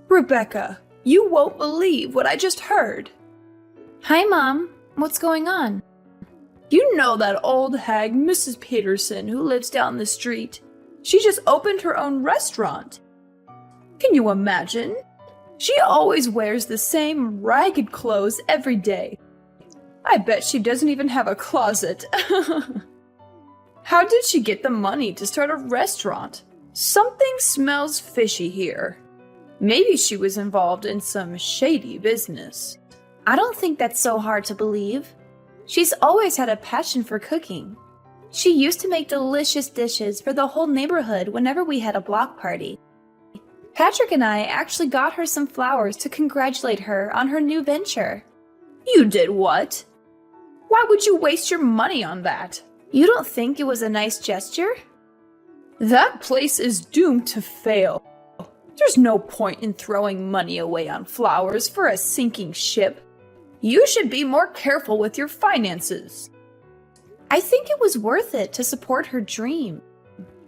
Rebecca, you won't believe what I just heard. Hi, Mom. What's going on? You know that old hag, Mrs. Peterson, who lives down the street? She just opened her own restaurant. Can you imagine? She always wears the same ragged clothes every day. I bet she doesn't even have a closet. How did she get the money to start a restaurant? Something smells fishy here. Maybe she was involved in some shady business. I don't think that's so hard to believe. She's always had a passion for cooking. She used to make delicious dishes for the whole neighborhood whenever we had a block party. Patrick and I actually got her some flowers to congratulate her on her new venture. You did what? Why would you waste your money on that? You don't think it was a nice gesture? That place is doomed to fail. There's no point in throwing money away on flowers for a sinking ship. You should be more careful with your finances. I think it was worth it to support her dream.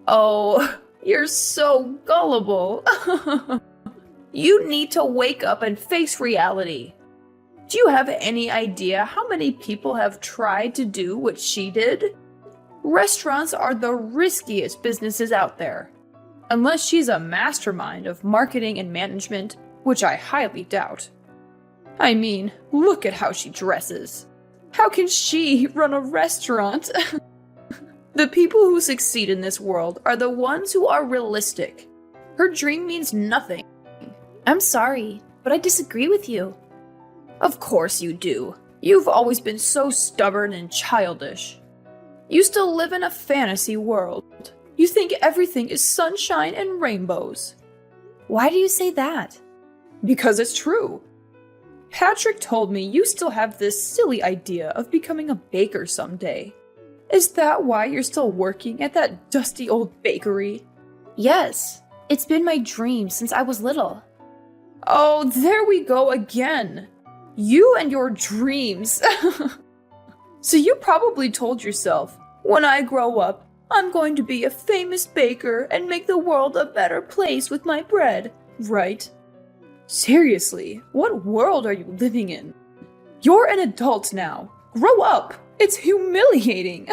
Oh, you're so gullible. You need to wake up and face reality. Do you have any idea how many people have tried to do what she did? Restaurants are the riskiest businesses out there. Unless she's a mastermind of marketing and management, which I highly doubt. I mean, look at how she dresses. How can she run a restaurant? The people who succeed in this world are the ones who are realistic. Her dream means nothing. I'm sorry, but I disagree with you. Of course you do. You've always been so stubborn and childish. You still live in a fantasy world. You think everything is sunshine and rainbows. Why do you say that? Because it's true. Patrick told me you still have this silly idea of becoming a baker someday. Is that why you're still working at that dusty old bakery? Yes, it's been my dream since I was little. Oh, there we go again. You and your dreams. So you probably told yourself, when I grow up, I'm going to be a famous baker and make the world a better place with my bread, right? Seriously, what world are you living in? You're an adult now. Grow up. It's humiliating.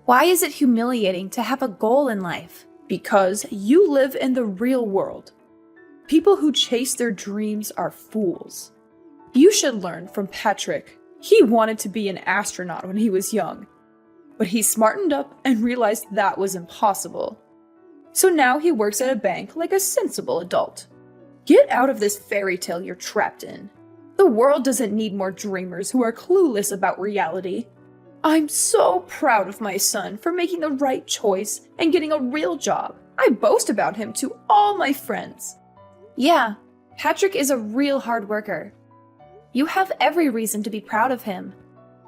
Why is it humiliating to have a goal in life? Because you live in the real world. People who chase their dreams are fools. You should learn from Patrick. He wanted to be an astronaut when he was young. But he smartened up and realized that was impossible. So now he works at a bank like a sensible adult. Get out of this fairy tale you're trapped in. The world doesn't need more dreamers who are clueless about reality. I'm so proud of my son for making the right choice and getting a real job. I boast about him to all my friends. Yeah, Patrick is a real hard worker. You have every reason to be proud of him.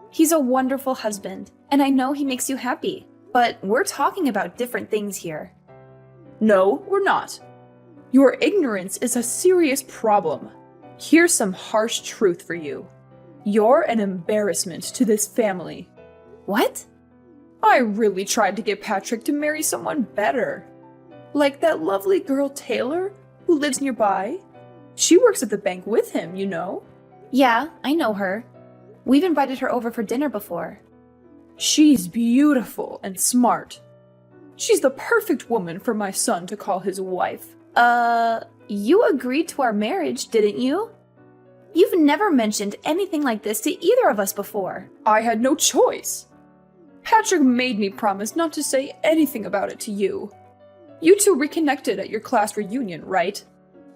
He's a wonderful husband, and I know he makes you happy. But we're talking about different things here. No, we're not. Your ignorance is a serious problem. Here's some harsh truth for you. You're an embarrassment to this family. What? I really tried to get Patrick to marry someone better. Like that lovely girl Taylor, who lives nearby. She works at the bank with him, you know. Yeah, I know her. We've invited her over for dinner before. She's beautiful and smart. She's the perfect woman for my son to call his wife. You agreed to our marriage, didn't you? You've never mentioned anything like this to either of us before. I had no choice. Patrick made me promise not to say anything about it to you. You two reconnected at your class reunion, right?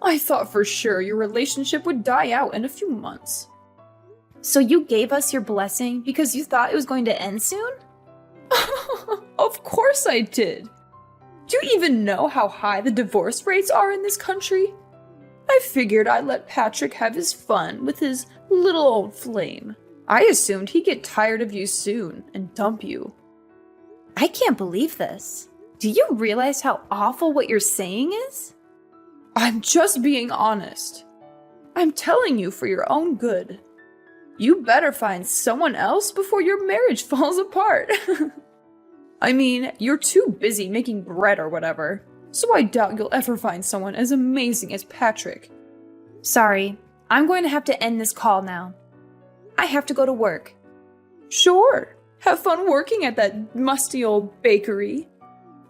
I thought for sure your relationship would die out in a few months. So you gave us your blessing because you thought it was going to end soon? Of course I did. Do you even know how high the divorce rates are in this country? I figured I'd let Patrick have his fun with his little old flame. I assumed he'd get tired of you soon and dump you. I can't believe this. Do you realize how awful what you're saying is? I'm just being honest. I'm telling you for your own good. You better find someone else before your marriage falls apart. I mean, you're too busy making bread or whatever, so I doubt you'll ever find someone as amazing as Patrick. Sorry, I'm going to have to end this call now. I have to go to work. Sure. Have fun working at that musty old bakery.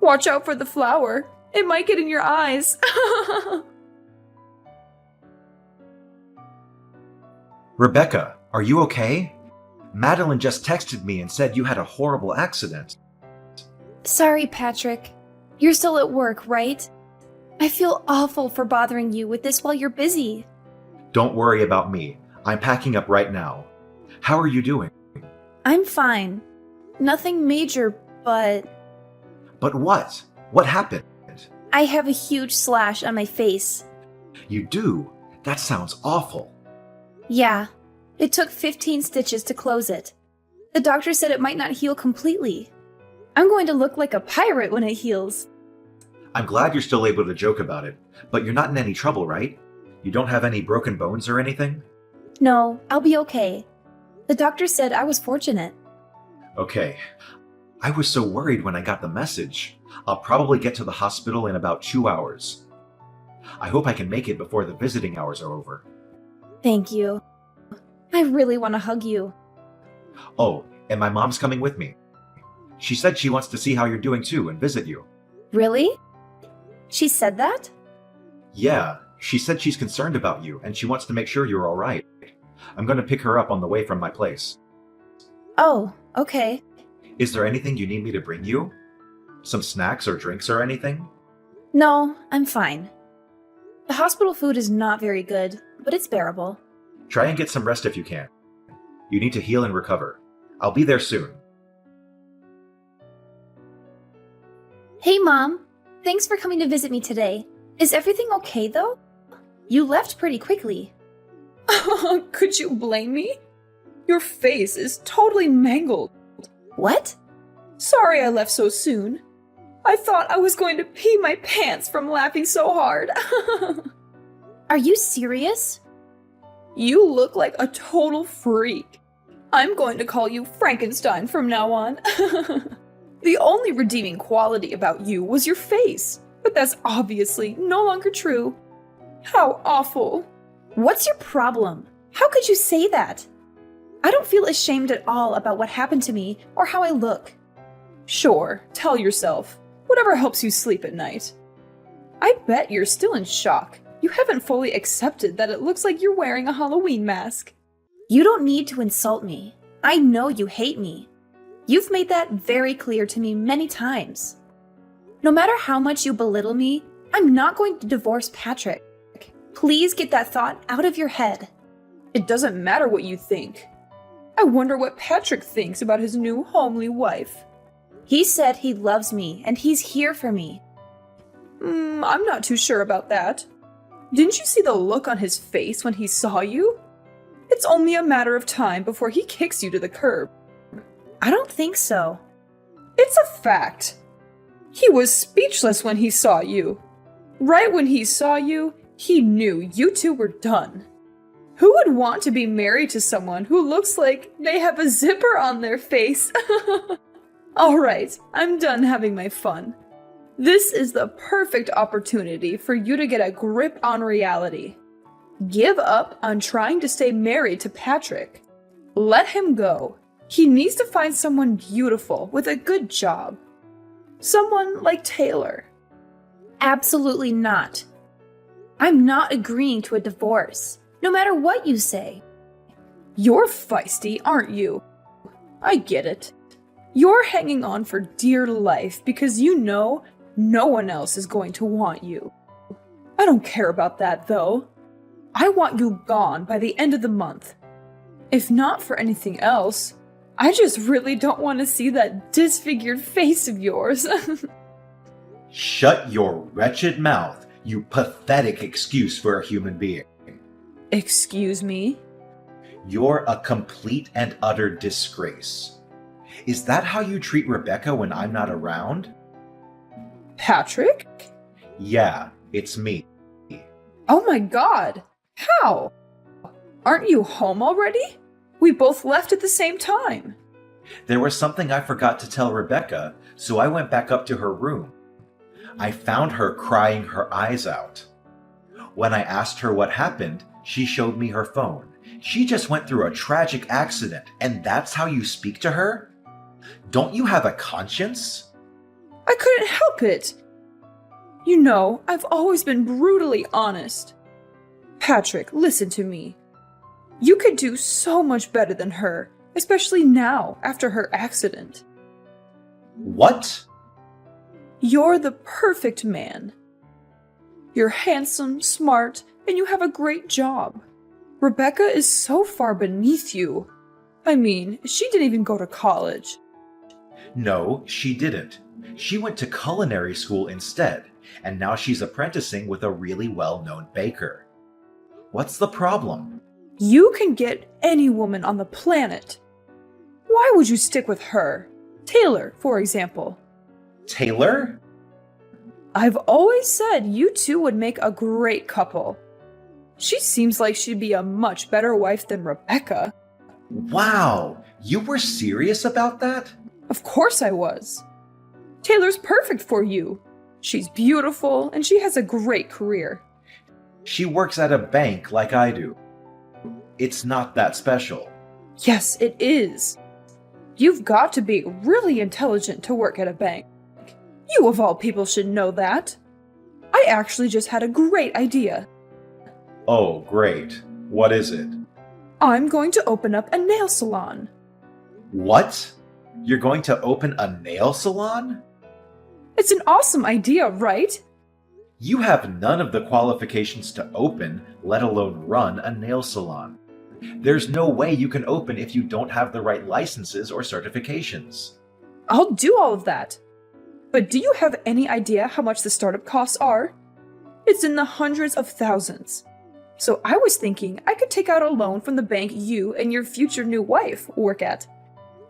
Watch out for the flour. It might get in your eyes. Rebecca, are you okay? Madeline just texted me and said you had a horrible accident. Sorry, Patrick. You're still at work, right? I feel awful for bothering you with this while you're busy. Don't worry about me. I'm packing up right now. How are you doing? I'm fine. Nothing major, but But what? What happened? I have a huge slash on my face. You do? That sounds awful. Yeah, it took 15 stitches to close it. The doctor said it might not heal completely. I'm going to look like a pirate when it heals. I'm glad you're still able to joke about it, but you're not in any trouble, right? You don't have any broken bones or anything? No, I'll be okay. The doctor said I was fortunate. Okay. I was so worried when I got the message. I'll probably get to the hospital in about 2 hours. I hope I can make it before the visiting hours are over. Thank you. I really want to hug you. Oh, and my mom's coming with me. She said she wants to see how you're doing too and visit you. Really? She said that? Yeah, she said she's concerned about you and she wants to make sure you're all right. I'm going to pick her up on the way from my place. Oh, okay. Is there anything you need me to bring you? Some snacks or drinks or anything? No, I'm fine. The hospital food is not very good, but it's bearable. Try and get some rest if you can. You need to heal and recover. I'll be there soon. Hey, Mom. Thanks for coming to visit me today. Is everything okay, though? You left pretty quickly. Could you blame me? Your face is totally mangled. What? Sorry I left so soon. I thought I was going to pee my pants from laughing so hard. Are you serious? You look like a total freak. I'm going to call you Frankenstein from now on. The only redeeming quality about you was your face, but that's obviously no longer true. How awful. What's your problem? How could you say that? I don't feel ashamed at all about what happened to me or how I look. Sure, tell yourself. Whatever helps you sleep at night. I bet you're still in shock. You haven't fully accepted that it looks like you're wearing a Halloween mask. You don't need to insult me. I know you hate me. You've made that very clear to me many times. No matter how much you belittle me, I'm not going to divorce Patrick. Please get that thought out of your head. It doesn't matter what you think. I wonder what Patrick thinks about his new homely wife. He said he loves me and he's here for me. I'm not too sure about that. Didn't you see the look on his face when he saw you? It's only a matter of time before he kicks you to the curb. I don't think so. It's a fact. He was speechless when he saw you. Right when he saw you, he knew you two were done. Who would want to be married to someone who looks like they have a zipper on their face? Alright, I'm done having my fun. This is the perfect opportunity for you to get a grip on reality. Give up on trying to stay married to Patrick. Let him go. He needs to find someone beautiful with a good job. Someone like Taylor. Absolutely not. I'm not agreeing to a divorce, no matter what you say. You're feisty, aren't you? I get it. You're hanging on for dear life because you know no one else is going to want you. I don't care about that, though. I want you gone by the end of the month. If not for anything else, I just really don't want to see that disfigured face of yours. Shut your wretched mouth, you pathetic excuse for a human being. Excuse me? You're a complete and utter disgrace. Is that how you treat Rebecca when I'm not around? Patrick? Yeah, it's me. Oh my god! How? Aren't you home already? We both left at the same time. There was something I forgot to tell Rebecca, so I went back up to her room. I found her crying her eyes out. When I asked her what happened, she showed me her phone. She just went through a tragic accident, and that's how you speak to her? Don't you have a conscience? I couldn't help it. You know, I've always been brutally honest. Patrick, listen to me. You could do so much better than her, especially now, after her accident. What? You're the perfect man. You're handsome, smart, and you have a great job. Rebecca is so far beneath you. I mean, she didn't even go to college. No, she didn't. She went to culinary school instead, and now she's apprenticing with a really well-known baker. What's the problem? You can get any woman on the planet. Why would you stick with her? Taylor, for example. Taylor? I've always said you two would make a great couple. She seems like she'd be a much better wife than Rebecca. Wow, you were serious about that? Of course I was. Taylor's perfect for you. She's beautiful and she has a great career. She works at a bank like I do. It's not that special. Yes, it is. You've got to be really intelligent to work at a bank. You of all people should know that. I actually just had a great idea. Oh, great. What is it? I'm going to open up a nail salon. What? You're going to open a nail salon? It's an awesome idea, right? You have none of the qualifications to open, let alone run a nail salon. There's no way you can open if you don't have the right licenses or certifications. I'll do all of that. But do you have any idea how much the startup costs are? It's in the hundreds of thousands. So I was thinking I could take out a loan from the bank you and your future new wife work at.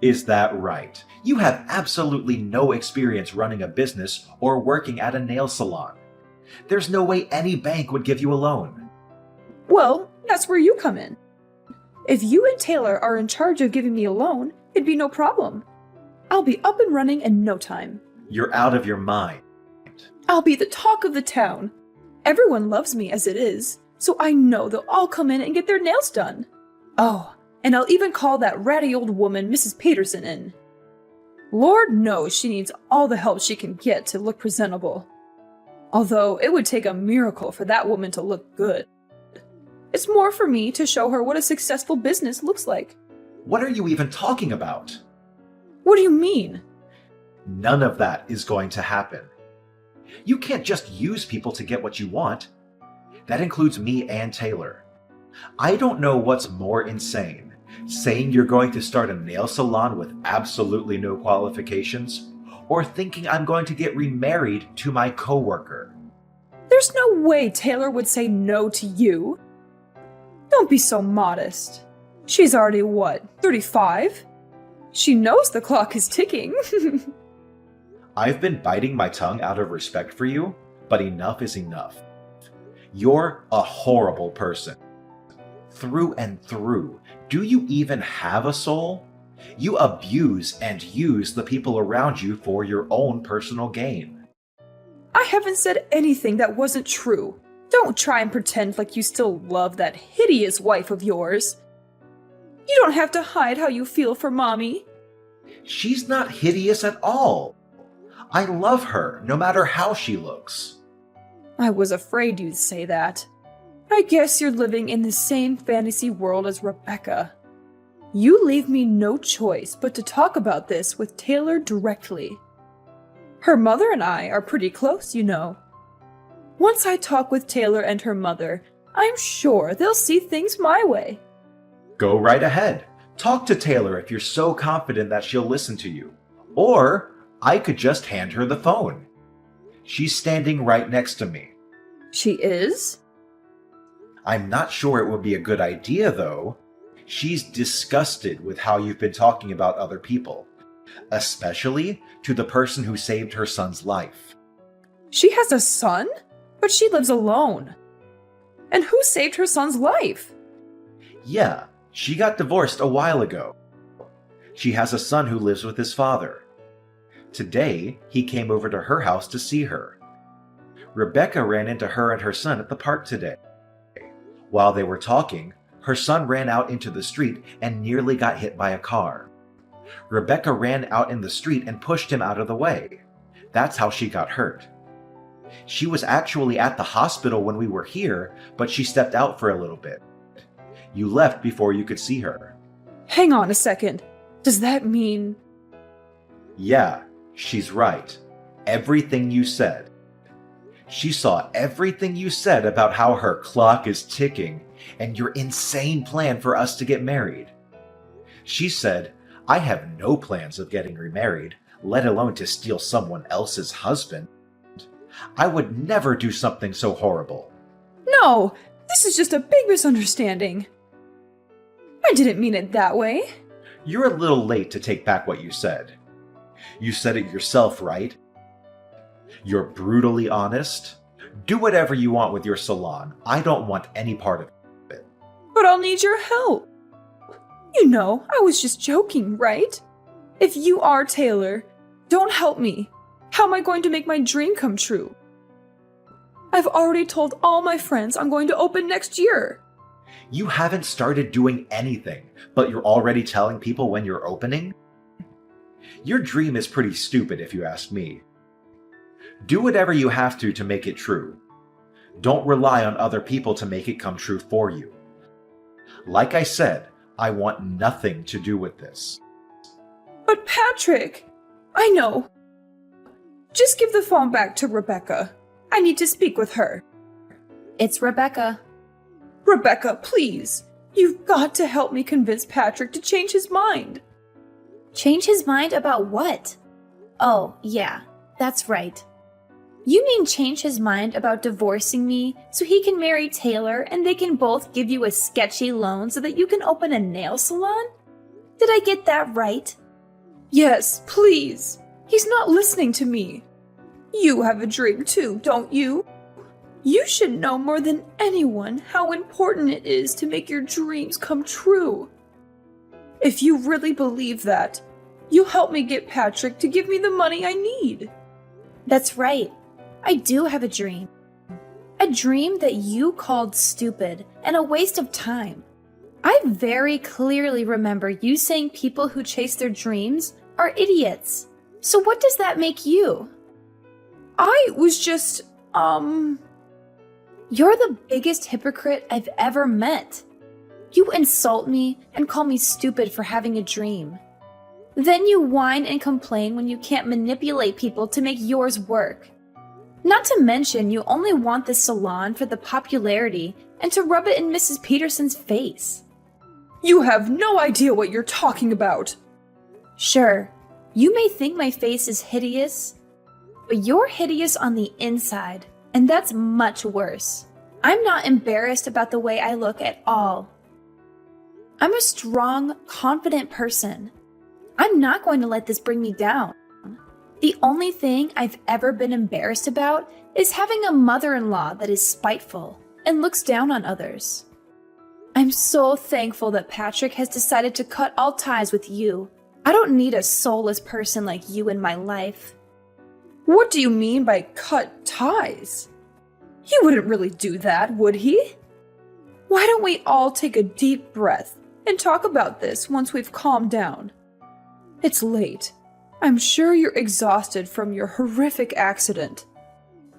Is that right? You have absolutely no experience running a business or working at a nail salon. There's no way any bank would give you a loan. Well, that's where you come in. If you and Taylor are in charge of giving me a loan, it'd be no problem. I'll be up and running in no time. You're out of your mind. I'll be the talk of the town. Everyone loves me as it is, so I know they'll all come in and get their nails done. Oh, and I'll even call that ratty old woman Mrs. Peterson in. Lord knows she needs all the help she can get to look presentable. Although it would take a miracle for that woman to look good. It's more for me to show her what a successful business looks like. What are you even talking about? What do you mean? None of that is going to happen. You can't just use people to get what you want. That includes me and Taylor. I don't know what's more insane, saying you're going to start a nail salon with absolutely no qualifications, or thinking I'm going to get remarried to my coworker. There's no way Taylor would say no to you. Don't be so modest. She's already, 35? She knows the clock is ticking. I've been biting my tongue out of respect for you, but enough is enough. You're a horrible person. Through and through. Do you even have a soul? You abuse and use the people around you for your own personal gain. I haven't said anything that wasn't true. Don't try and pretend like you still love that hideous wife of yours. You don't have to hide how you feel for Mommy. She's not hideous at all. I love her, no matter how she looks. I was afraid you'd say that. I guess you're living in the same fantasy world as Rebecca. You leave me no choice but to talk about this with Taylor directly. Her mother and I are pretty close, you know. Once I talk with Taylor and her mother, I'm sure they'll see things my way. Go right ahead. Talk to Taylor if you're so confident that she'll listen to you. Or I could just hand her the phone. She's standing right next to me. She is? I'm not sure it would be a good idea, though. She's disgusted with how you've been talking about other people, especially to the person who saved her son's life. She has a son? But she lives alone. And who saved her son's life? Yeah, she got divorced a while ago. She has a son who lives with his father. Today, he came over to her house to see her. Rebecca ran into her and her son at the park today. While they were talking, her son ran out into the street and nearly got hit by a car. Rebecca ran out in the street and pushed him out of the way. That's how she got hurt. She was actually at the hospital when we were here, but she stepped out for a little bit. You left before you could see her. Hang on a second. Does that mean... Yeah, she's right. Everything you said. She saw everything you said about how her clock is ticking and your insane plan for us to get married. She said, I have no plans of getting remarried, let alone to steal someone else's husband. I would never do something so horrible. No, this is just a big misunderstanding. I didn't mean it that way. You're a little late to take back what you said. You said it yourself, right? You're brutally honest. Do whatever you want with your salon. I don't want any part of it. But I'll need your help. You know, I was just joking, right? If you are Taylor, don't help me. How am I going to make my dream come true? I've already told all my friends I'm going to open next year. You haven't started doing anything, but you're already telling people when you're opening? Your dream is pretty stupid if you ask me. Do whatever you have to make it true. Don't rely on other people to make it come true for you. Like I said, I want nothing to do with this. But Patrick, I know. Just give the phone back to Rebecca. I need to speak with her. It's Rebecca. Rebecca, please. You've got to help me convince Patrick to change his mind. Change his mind about what? Oh, yeah, that's right. You mean change his mind about divorcing me so he can marry Taylor and they can both give you a sketchy loan so that you can open a nail salon? Did I get that right? Yes, please. He's not listening to me. You have a dream too, don't you? You should know more than anyone how important it is to make your dreams come true. If you really believe that, you'll help me get Patrick to give me the money I need. That's right. I do have a dream. A dream that you called stupid and a waste of time. I very clearly remember you saying people who chase their dreams are idiots. So what does that make you? I was just, You're the biggest hypocrite I've ever met. You insult me and call me stupid for having a dream. Then you whine and complain when you can't manipulate people to make yours work. Not to mention, you only want this salon for the popularity and to rub it in Mrs. Peterson's face. You have no idea what you're talking about. Sure, you may think my face is hideous, but you're hideous on the inside, and that's much worse. I'm not embarrassed about the way I look at all. I'm a strong, confident person. I'm not going to let this bring me down. The only thing I've ever been embarrassed about is having a mother-in-law that is spiteful and looks down on others. I'm so thankful that Patrick has decided to cut all ties with you. I don't need a soulless person like you in my life. What do you mean by cut ties? He wouldn't really do that, would he? Why don't we all take a deep breath and talk about this once we've calmed down? It's late. I'm sure you're exhausted from your horrific accident.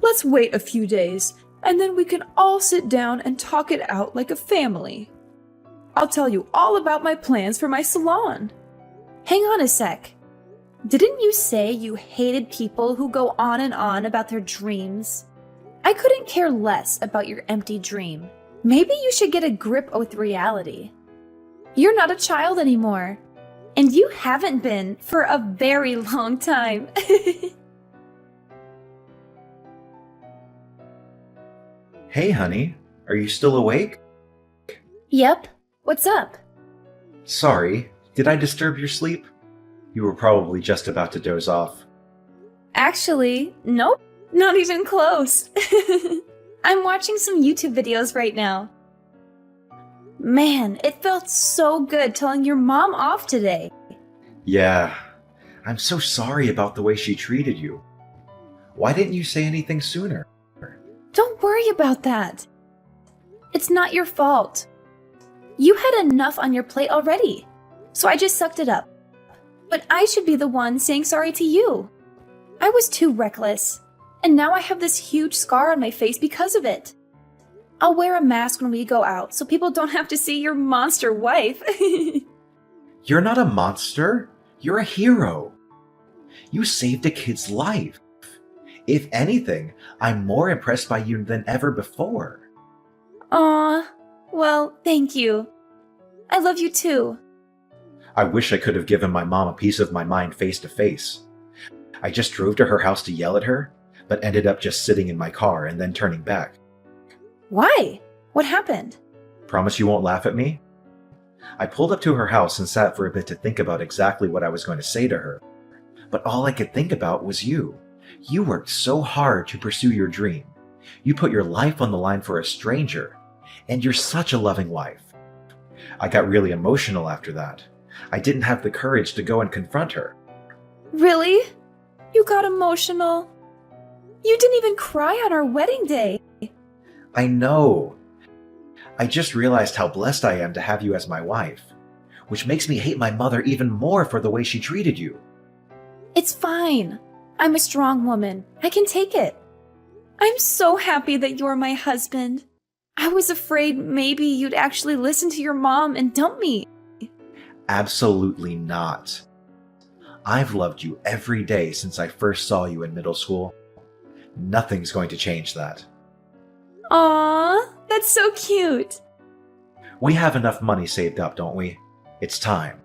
Let's wait a few days, and then we can all sit down and talk it out like a family. I'll tell you all about my plans for my salon. Hang on a sec. Didn't you say you hated people who go on and on about their dreams? I couldn't care less about your empty dream. Maybe you should get a grip with reality. You're not a child anymore. And you haven't been for a very long time. Hey, honey, are you still awake? Yep. What's up? Sorry, did I disturb your sleep? You were probably just about to doze off. Actually, nope. Not even close. I'm watching some YouTube videos right now. Man, it felt so good telling your mom off today. Yeah, I'm so sorry about the way she treated you. Why didn't you say anything sooner? Don't worry about that. It's not your fault. You had enough on your plate already, so I just sucked it up. But I should be the one saying sorry to you. I was too reckless, and now I have this huge scar on my face because of it. I'll wear a mask when we go out so people don't have to see your monster wife. You're not a monster. You're a hero. You saved a kid's life. If anything, I'm more impressed by you than ever before. Aw, well, thank you. I love you too. I wish I could have given my mom a piece of my mind face to face. I just drove to her house to yell at her, but ended up just sitting in my car and then turning back. Why? What happened? Promise you won't laugh at me? I pulled up to her house and sat for a bit to think about exactly what I was going to say to her. But all I could think about was you. You worked so hard to pursue your dream. You put your life on the line for a stranger. And you're such a loving wife. I got really emotional after that. I didn't have the courage to go and confront her. Really? You got emotional? You didn't even cry on our wedding day. I know. I just realized how blessed I am to have you as my wife, which makes me hate my mother even more for the way she treated you. It's fine. I'm a strong woman. I can take it. I'm so happy that you're my husband. I was afraid maybe you'd actually listen to your mom and dump me. Absolutely not. I've loved you every day since I first saw you in middle school. Nothing's going to change that. Aww, that's so cute. We have enough money saved up, don't we? It's time.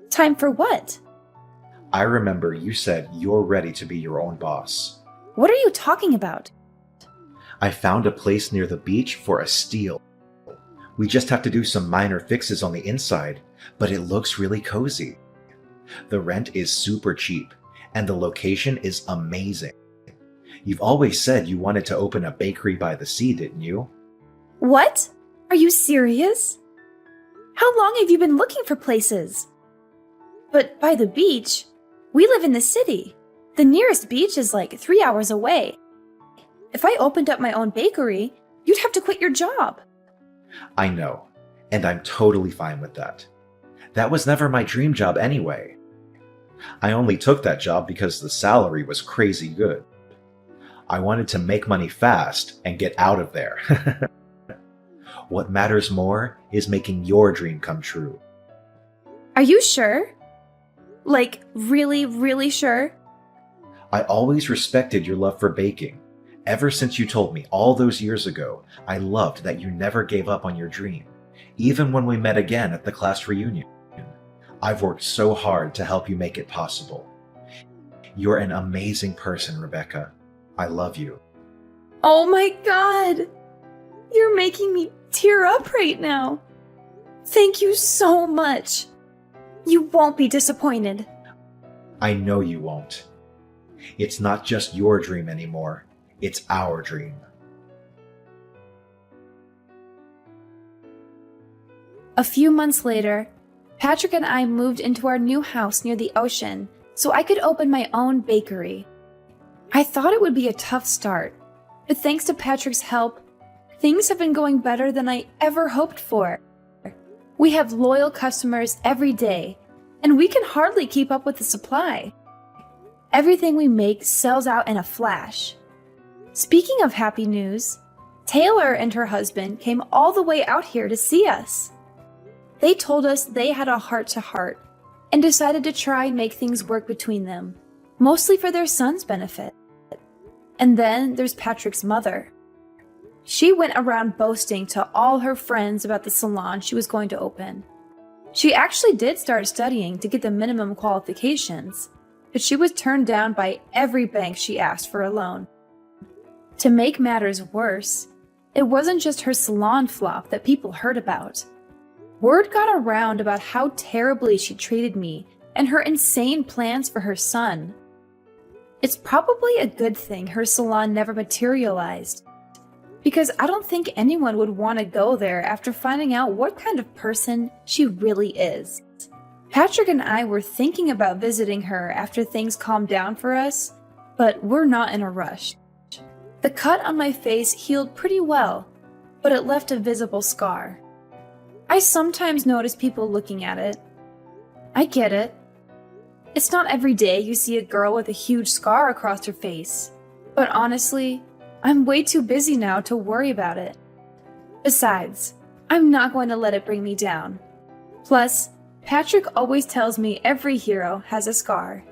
Time for what? I remember you said you're ready to be your own boss. What are you talking about? I found a place near the beach for a steal. We just have to do some minor fixes on the inside, but it looks really cozy. The rent is super cheap, and the location is amazing. You've always said you wanted to open a bakery by the sea, didn't you? What? Are you serious? How long have you been looking for places? But by the beach? We live in the city. The nearest beach is like 3 hours away. If I opened up my own bakery, you'd have to quit your job. I know, and I'm totally fine with that. That was never my dream job anyway. I only took that job because the salary was crazy good. I wanted to make money fast and get out of there. What matters more is making your dream come true. Are you sure? Like, really, really sure? I always respected your love for baking. Ever since you told me all those years ago, I loved that you never gave up on your dream, even when we met again at the class reunion. I've worked so hard to help you make it possible. You're an amazing person, Rebecca. I love you. Oh my God! You're making me tear up right now. Thank you so much. You won't be disappointed. I know you won't. It's not just your dream anymore. It's our dream. A few months later, Patrick and I moved into our new house near the ocean so I could open my own bakery. I thought it would be a tough start, but thanks to Patrick's help, things have been going better than I ever hoped for. We have loyal customers every day, and we can hardly keep up with the supply. Everything we make sells out in a flash. Speaking of happy news, Taylor and her husband came all the way out here to see us. They told us they had a heart-to-heart and decided to try and make things work between them, mostly for their son's benefit. And then there's Patrick's mother. She went around boasting to all her friends about the salon she was going to open. She actually did start studying to get the minimum qualifications, but she was turned down by every bank she asked for a loan. To make matters worse, it wasn't just her salon flop that people heard about. Word got around about how terribly she treated me and her insane plans for her son. It's probably a good thing her salon never materialized, because I don't think anyone would want to go there after finding out what kind of person she really is. Patrick and I were thinking about visiting her after things calmed down for us, but we're not in a rush. The cut on my face healed pretty well, but it left a visible scar. I sometimes notice people looking at it. I get it. It's not every day you see a girl with a huge scar across her face. But honestly, I'm way too busy now to worry about it. Besides, I'm not going to let it bring me down. Plus, Patrick always tells me every hero has a scar.